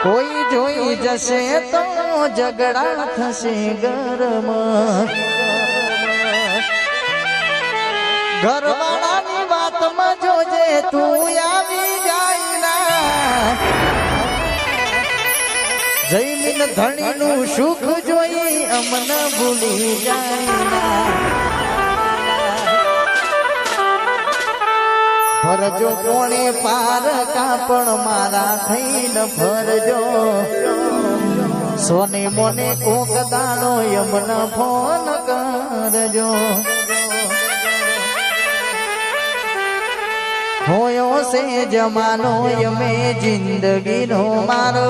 કોઈ જોઈ જશે તો ઝઘડા થશે ઘરમાં ઘરવાળાની વાતમાં જોજે તું આવી જાય ના જઈમીન ધણીનું સુખ જોઈ અમને ભૂલી જાય ના ફરજો કોણે પાર કાપણ મારા થઈને ફરજો સોને મોને કોક દાડો યમને ફોન કરજો હોયો છે જમાનો યમે જિંદગીનો મારો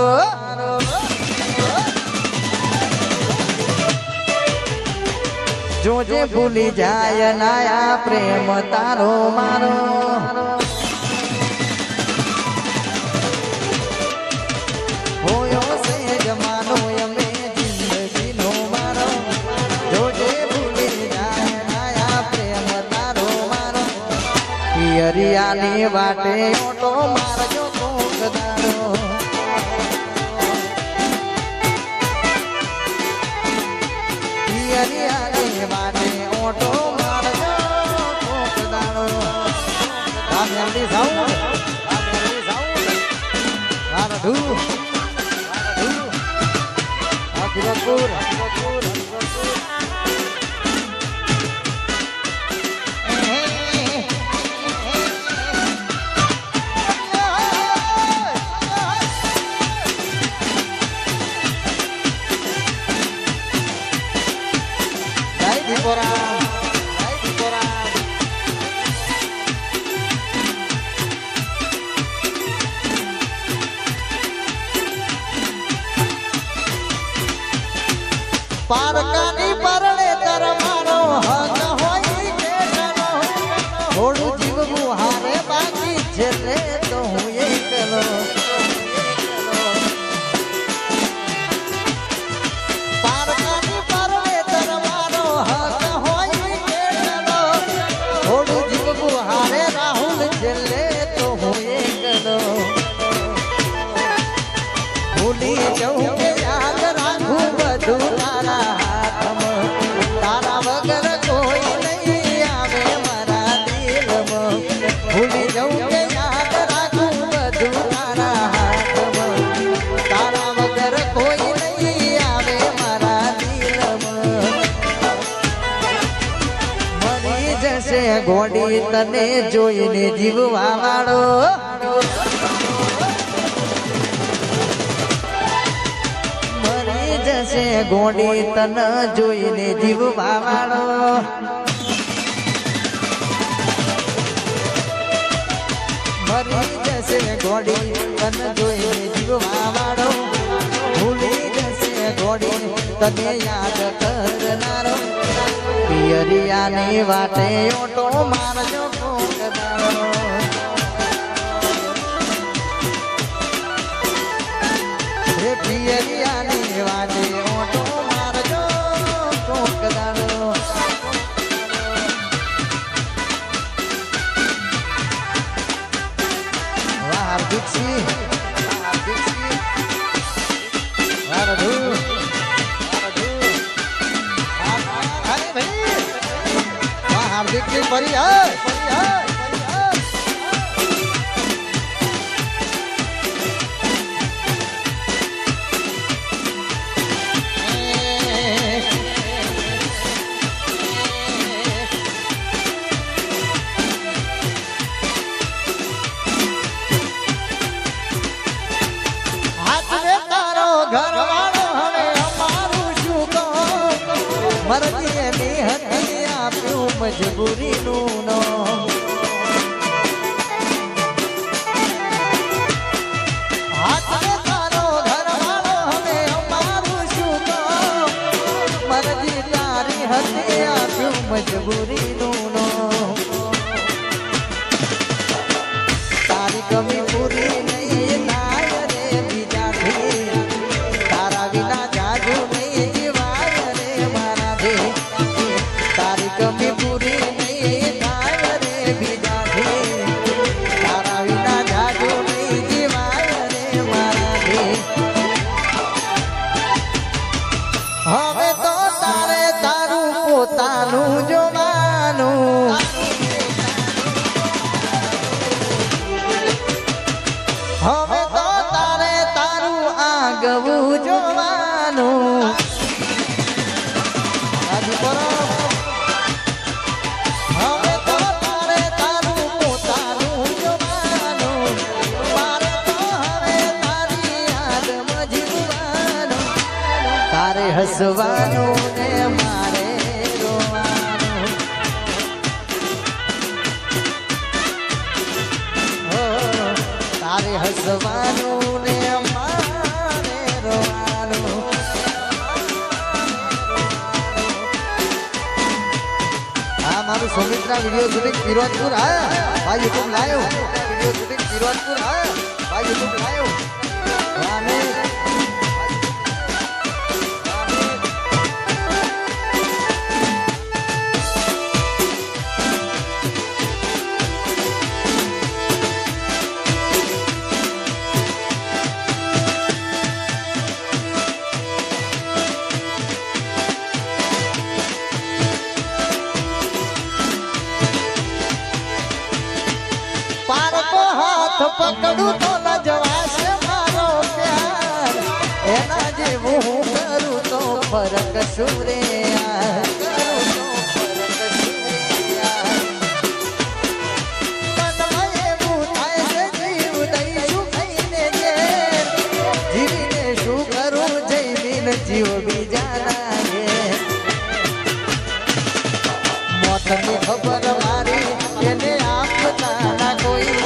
જોજે ભૂલી જાય નાયા પ્રેમ તારો મારો હોયો છે જમાનો યમે જિંદગીનો મારો જોજે ભૂલી જાય નાયા પ્રેમ તારો મારો પિયરિયાની વાટે ઓટો મારજો કોક દાડો પિયરિયાની વાટે ઓટો મારજો કોક દાડો રામલી સાઉન્ડ રાધુ અખિલપુર પારકાની પરણે તર મારો હક હોય કે થોડું જીવવું હારે બાકી છેલ્લે તો હું એકલો પારકાની પરણે તર મારો હક હોય કે થોડું જીવવું હારે રાહુલ છેલ્લે તો હું એકલો ભૂલી જવું કે યાદ રાખું બધું તારા તારા વગર કોઈ નહીં આવે મારા દિલમાં ભૂલી જવું કે યાદ રાખું બધું તારા હાથમાં તારા વગર કોઈ નહીં આવે મારા દિલમાં મરી જશે ગોડી તને જોઈને જીવવા વાળો જશે ગોડી તન જોઈને જીવવા વાળો મરી જશે ગોડી તન જોઈને જીવવા વાળો ભૂલી જશે ગોડી તને યાદ કરનારો પિયરિયાની વાટે ઓટો મારજો કોક દાડો પિયરિયાની વાટે ઓટો મારજો કોક દાડો વાહ હાર્દિકસિંહ રાધુ વાહ હાર્દિકસિંહ ફરી ઘરવાળો હવે અમારું શું કહો મરજીએ મેં હતી આપ્યું મજબૂરીનું નો હાથને તારો ઘરવાળો હવે અમારું શું કહો મરજી તારી હતી આપ્યું મજબૂરીનું નો તારી કમી પૂરી નહીં થાય રે બીજાથી કમી પૂરી નહીં થાય રે બીજાથી તારા વિના જાજો નહીં જીવાય રે મારાથી હસવાનું ને મારે રોવાનું. હો તારે હસવાનું ને મારે રોવાનું. હા મારું સુમિત્રા વિડીયો શૂટિંગ પિરોજપુર. હા ભાઈ યુટ્યુબ લાયો વિડીયો શૂટિંગ પિરોજપુર. હા ભાઈ યુટ્યુબ લાયો. પકડું તો ન જવાશે મારો પ્યાર. એના જેવું હું કરું તો ફરક શું રે યાર. મનમાં એવું થાય છે જીવ દઈશું કઈને ઘેર. જીવીને શું કરું જઈવીને જીવ બીજાના ઘેર. મોતની ખબર મારી એને આપતા ના કોઈ.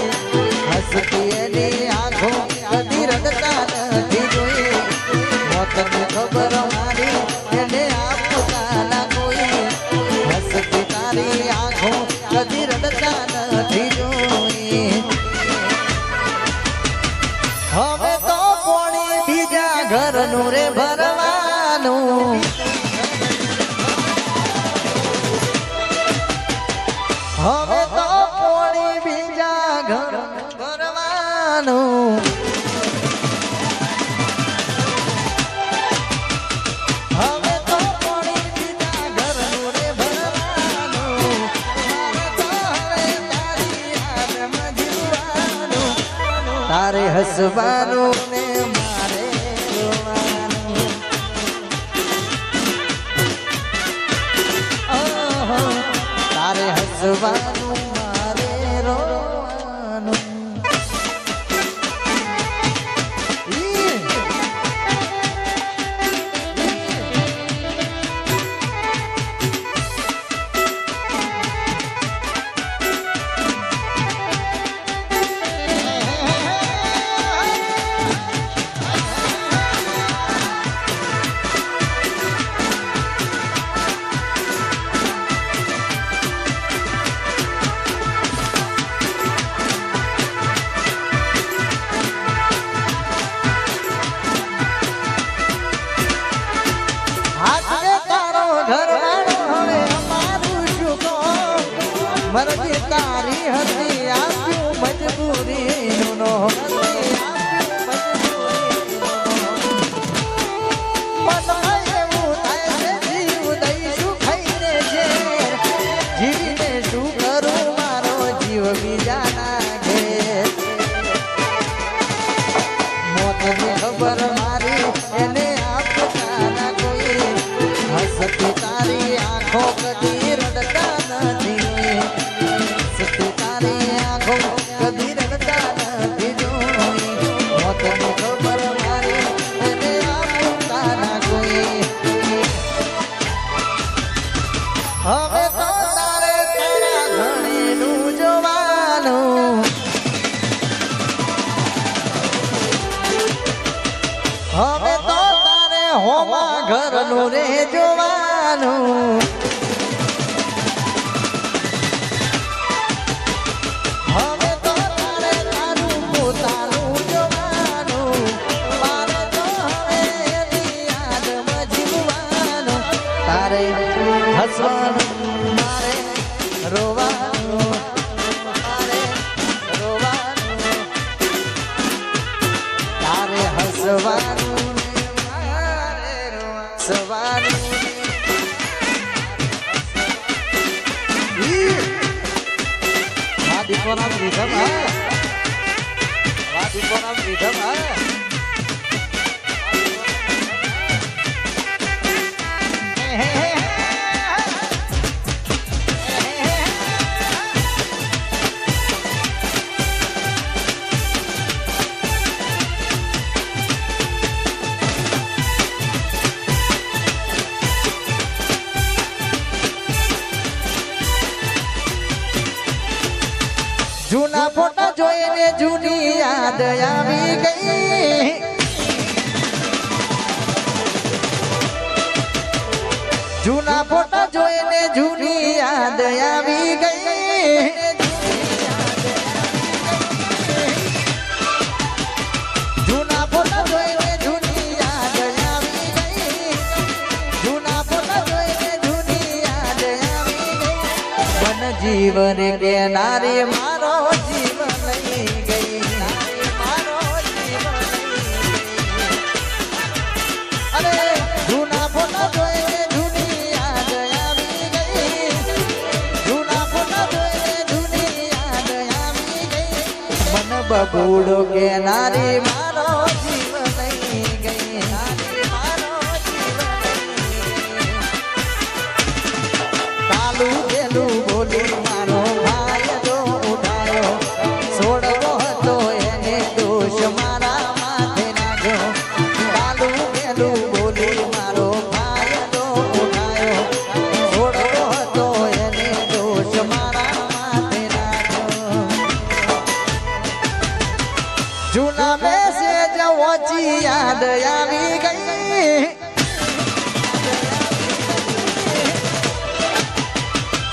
હસતી એની આંખો કદી રડતા નથી જોઈ. મોતની ખબર મારી એને આપતા ના કોઈ. હસતી તારી આંખો કદી રડતા નથી જોઈ. હવે તો કોણી બીજા ઘરનું રે ભરવાનું. હવે તો કોણી બીજા ઘર ભરવાનું. હવે તો કોણી બીજા ઘરનું રે ભરવાનું. મારે તો હવે તારી યાદમાં જીવવાનું. તારે હસવાનું ને મારે રોવાનું. તારે હસવાનું મારે રોવાનું. મરજી તારી હતી આપ્યું મજબૂરીનું નો. મનમાં એવું થાય છે જીવ દઈશું ખાઈને ઘેર. જીવીને શું કરું મારો જીવ બીજાના ઘેર. મોતની ખબર મારી એને આપતા ના કોઈ. હસતી તારી આંખો કદી રડતા નથી. કદી રડતા નથી જોઈ. મોતની ખબર મારી એને આપતા ના કોઈ. હવે તો તારે તારા ધણીનું જોવાનું. હવે તો તારે હોમા ઘરનું રે જોવાનું. હસવાનું મારે રોવાનું. મારે રોવાનું. તારે હસવાનું મારે રોવાનું. દીપોરામ રીધમ. હા દીપોરામ રીધમ. હા જોઈને જૂની યાદ આવી ગઈ જૂના ફોટા જોઈને જૂની યાદ આવી ગઈ જૂના ફોટા જોઈને જૂની યાદ આવી ગઈ જૂના ફોટા જોઈને જૂની યાદ આવી ગઈ મન જીવન કે નારી મારો જીવ લઈ ગઈ મારો જીવ અરે જૂના ફોટા જોઈને જૂની યાદ આવી ગઈ જૂના ફોટા જોઈને જૂની યાદ આવી ગઈ મન બબૂડો કે નારી મારો જીવ લઈ ગઈ નારી મારો જીવ કાલુ પેલું બોલી મારો ભાઈ જો ઉઠાયો છોડવો હતો એને દોષ મારા માથે નાખ્યો કાલુ પેલું બોલી મારો ભાઈ જો ઉઠાયો છોડવો હતો એને દોષ મારા માથે નાખ્યો જૂના મેસેજ ઓછી યાદ આવી ગઈ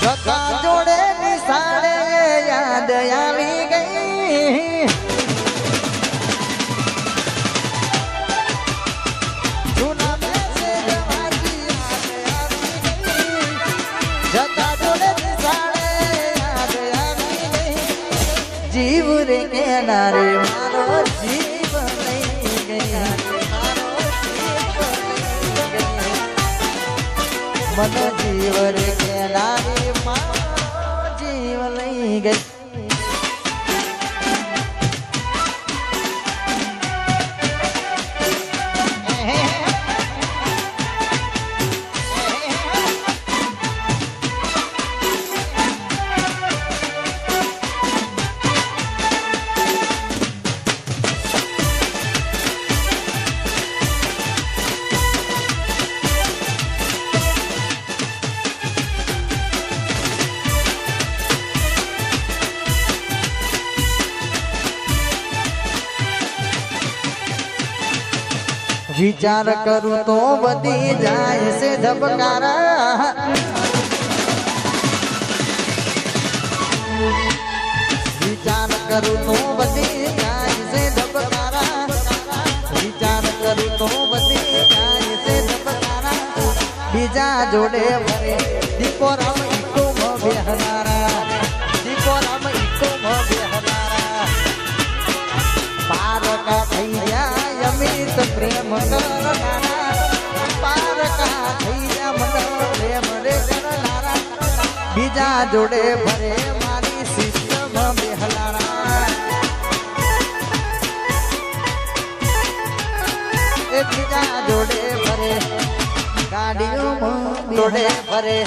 જગા જોડે નિશાળે યાદ આવી ગઈ જૂના મેસેજ વાંચી યાદ આવી ગઈ જગા જોડે નિશાળે યાદ આવી ગઈ જીવ રે કેનારે મારો જીવ લઈ ગઈ મારો જીવ લઈ ગઈ મન જીવ રે કેનારી મારો જીવ લઈ ગઈ વિચાર કરું તો વધી જાય છે ધબકારા વિચાર કરું તો વધી જાય છે ધબકારા વિચાર કરું તો વધી જાય છે ધબકારા બીજા જોડે ભરે દીપો રામ ઈકો બેહનારા દીપો રામ ઈકો બેહનારા પારકા થઈ ગયા અમિત પ્રેમ કરનારા પારકા થઈ ગયા મન પ્રેમ રે કરનારા બીજા જોડે ભરે મારી સિસ્ટમ બેહલારા એ બીજા જોડે ભરે ગાડીઓમાં જોડે ભરે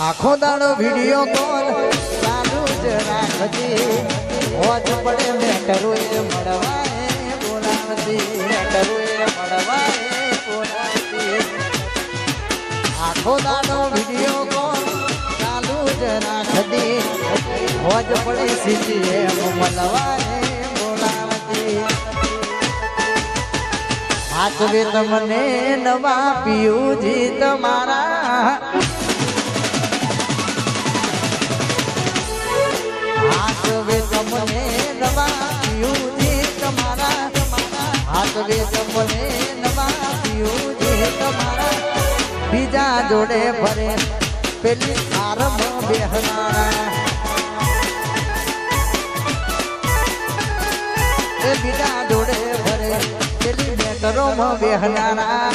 આખો દાડો વિડિયો કોલ ચાલુ જ રાખજે હોજ પડે મેટરોએ મળવાએ બોલાવતી મેટરોએ મળવાએ બોલાવતી આખો દાડો વિડિયો કોલ ચાલુ જ રાખજે હોજ પડે સીધે મળવાએ બોલાવતી હાથવે તમને નવા પિયુજી તમારા હાથવે તમને નવા પિયુજી તમારા હાથવે તમને નવા પિયુજી તમારા બીજા જોડે ભરે પેલી આરંભ બેહનારા એ બીજા જોડે ભરે પેલી મેટરોમાં બેહનારા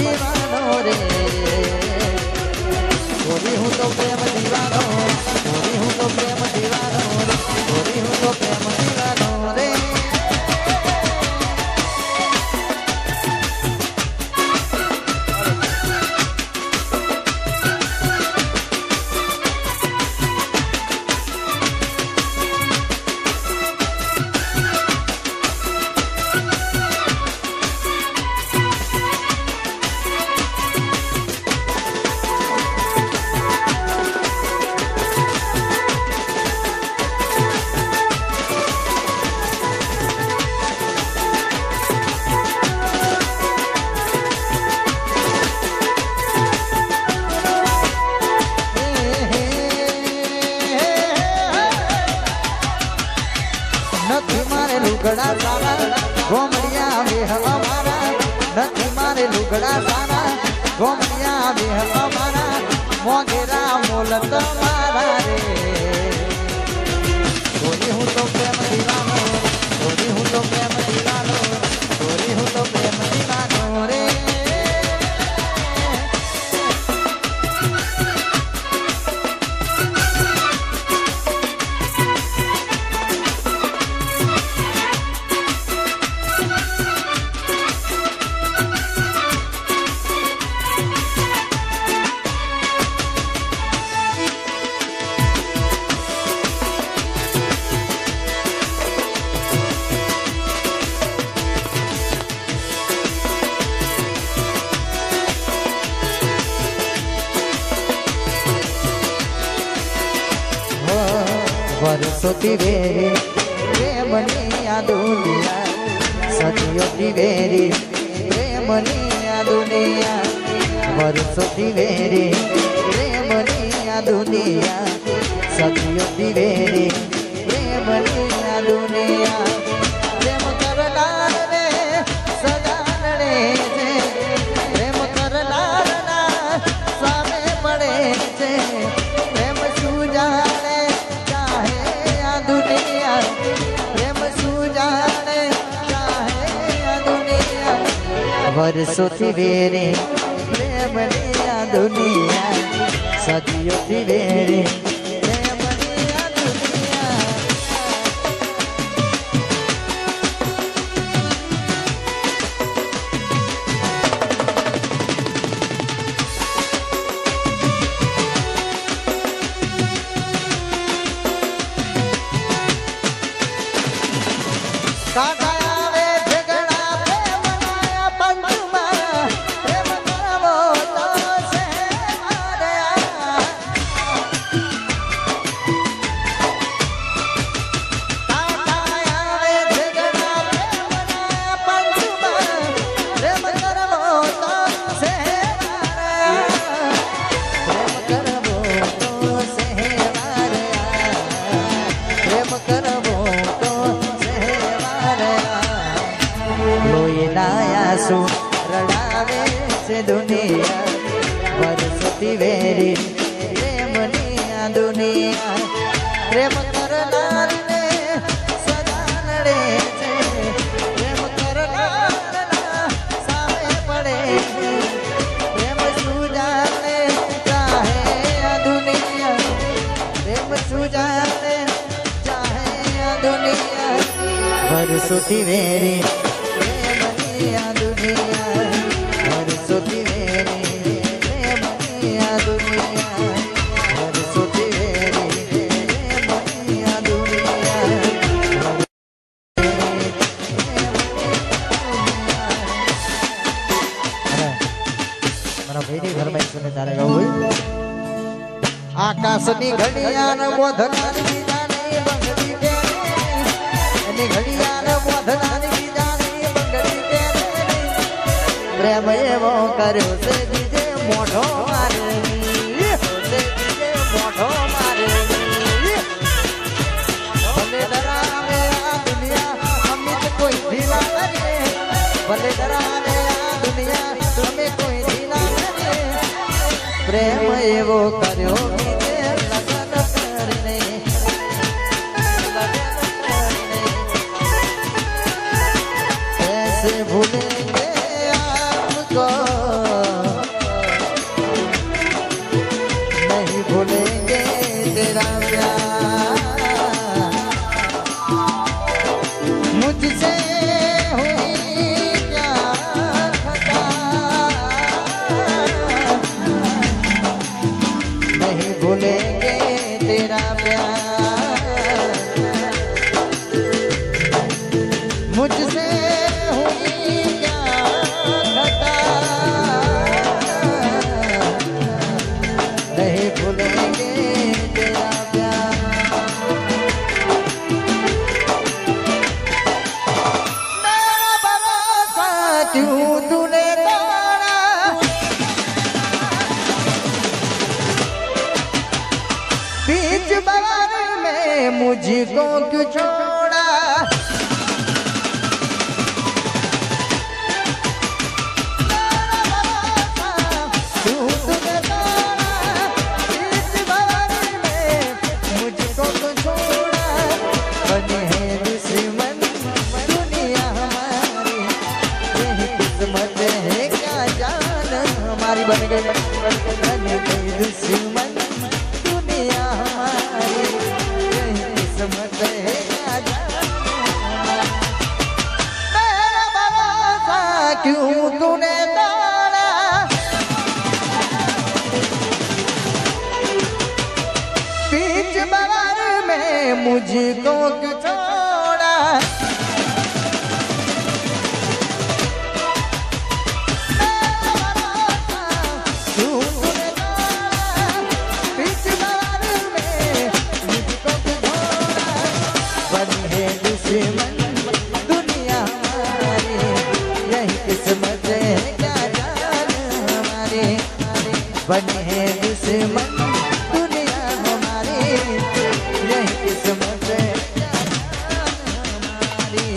दीवानो रे गोरी हूँ तो प्रेम दीवानो गोरी हूँ तो प्रेम दीवानो रे गोरी हूँ तो प्रेम दीवानो रे लुगड़ा सारा गोमड़िया बेह हमारा नथी मारे लुगड़ा सारा गोमड़िया बेह हमारा मोगेरा मोलत मारा रे गोरी हूँ तो प्रेम दीवानो गोरी हूँ तो प्रेम दीवानो गोरी हूँ तो प्रेम दीवानो रे वर्षों वेरी प्रेमनी आ दुनिया सदियों वेरी प्रेमनी आ दुनिया वर्षों वेरी प्रेमनी आ दुनिया सदियों वेरी प्रेमनी आ दुनिया प्रेम करनार रे सजान रे प्रेम करनार ना सामे पड़े छे प्रेम सुजाने दुनिया प्रेम सुजाने चाहे दुनिया वर्षों थी वेरे प्रेम निया दुनिया सदियों थी वेरे प्रेम निया दुनिया काका आवे झगड़ा प्रेम नाया पंचमा प्रेम करवो तो से मारे काका आवे झगड़ा प्रेम नाया पंचमा प्रेम करवो तो से मारे प्रेम करवो तो से मारे प्रेम करवो नायासु रडावे से दुनिया वर्षों वेरी प्रेमनी आ दुनिया प्रेम करनार ने सजान रे प्रेम करनार ना सामे पड़े प्रेम सुजाने चाहे आ दुनिया प्रेम सुजाने चाहे आ दुनिया वर्षों वेरी दुनिया वर्षों वेरी प्रेमनी आ दुनिया वर्षों वेरी प्रेमनी आ दुनिया मारा भाई घर में सुने तारे गाऊं आकाशनी घड़ियान मोधनान बीजा नहीं बंगड़ी तेरी घड़ियान मोधनान बीजा नहीं बंगड़ी प्रेम एवो कर्यो से दीजे मोढो मारे से दीजे मोढो मारे भले डरावे आ दुनिया हमें कोई ढीला करे भले डरावे आ दुनिया हमें कोई ढीला करे प्रेम एवो कर्यो दीजे लगन करने ऐसे भूलेंगे आपको मुझको क्यों छोड़ा बन गई दुश्मन दुनिया हमारी यही किस्मत है मेरा भरोसा क्यों तूने तोड़ा बीच बवार में मुझको क्यों छोड़ा दुनिया हमारी यही किस्मत है क्या जान हमारी बने हैं दुश्मन दुनिया हमारी यही किस्मत है क्या जान हमारी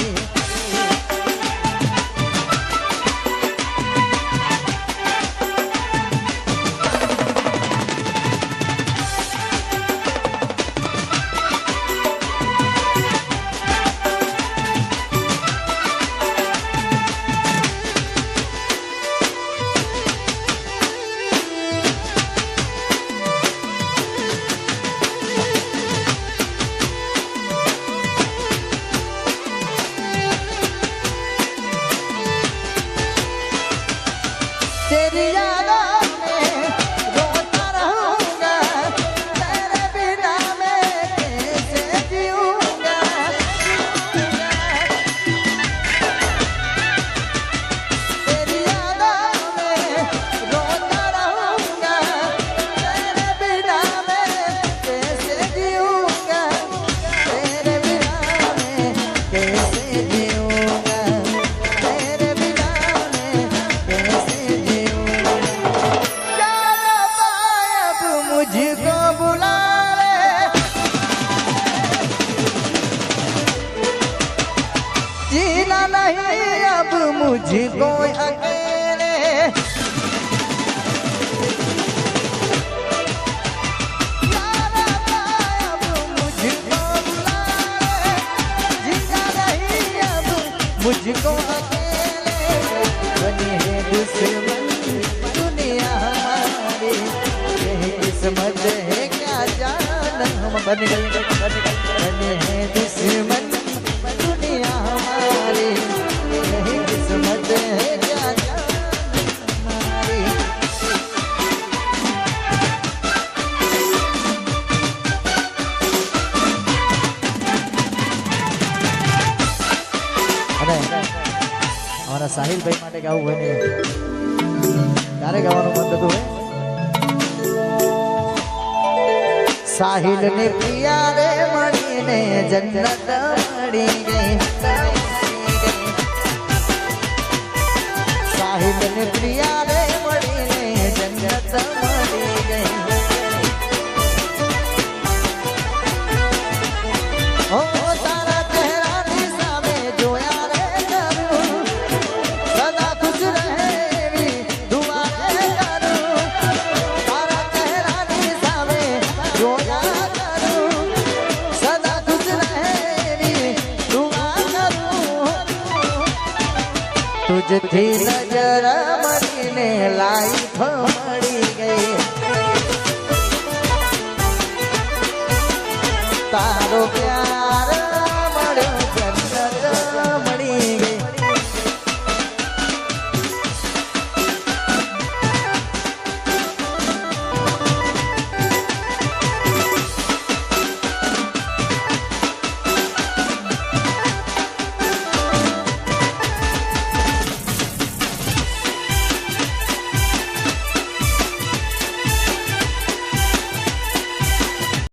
तेरी यादों में रोता रहूंगा तेरे बिना मैं कैसे जीऊंगा तेरी यादों में रोता रहूंगा तेरे बिना मैं कैसे जीऊंगा तेरे बिना मैं कैसे जीऊंगा तेरे बिना मैं कैसे मुझको बुला ले जीना नहीं अब मुझको अकेले अब मुझको बुला ले जीना नहीं अब मुझको अकेले बने हैं दुश्मन दुनिया हमारी किस्मत है क्या जान हम बन गए बने हैं दुश्मन दुनिया हमारी यही किस्मत है क्या जान हमारी अरे हमारा साहिल भाई માટે ગાવું હોય ને તારે ગાવાનું મન થતું હોય साहिल ने प्रिया रे मड़ी ने जन्नत मड़ी गई साहिल ने प्रिया रे मड़ी ने जन्नत मड़ी गई ओ तारा चेहरा दिशा में जोया रे करूं सदा खुश रहे एवी दुआ रे करूं तारा चेहरा दिशा में जोया करूं सदा खुश रहे एवी दुआ करूं तुझथी नजर मरीने लाइफ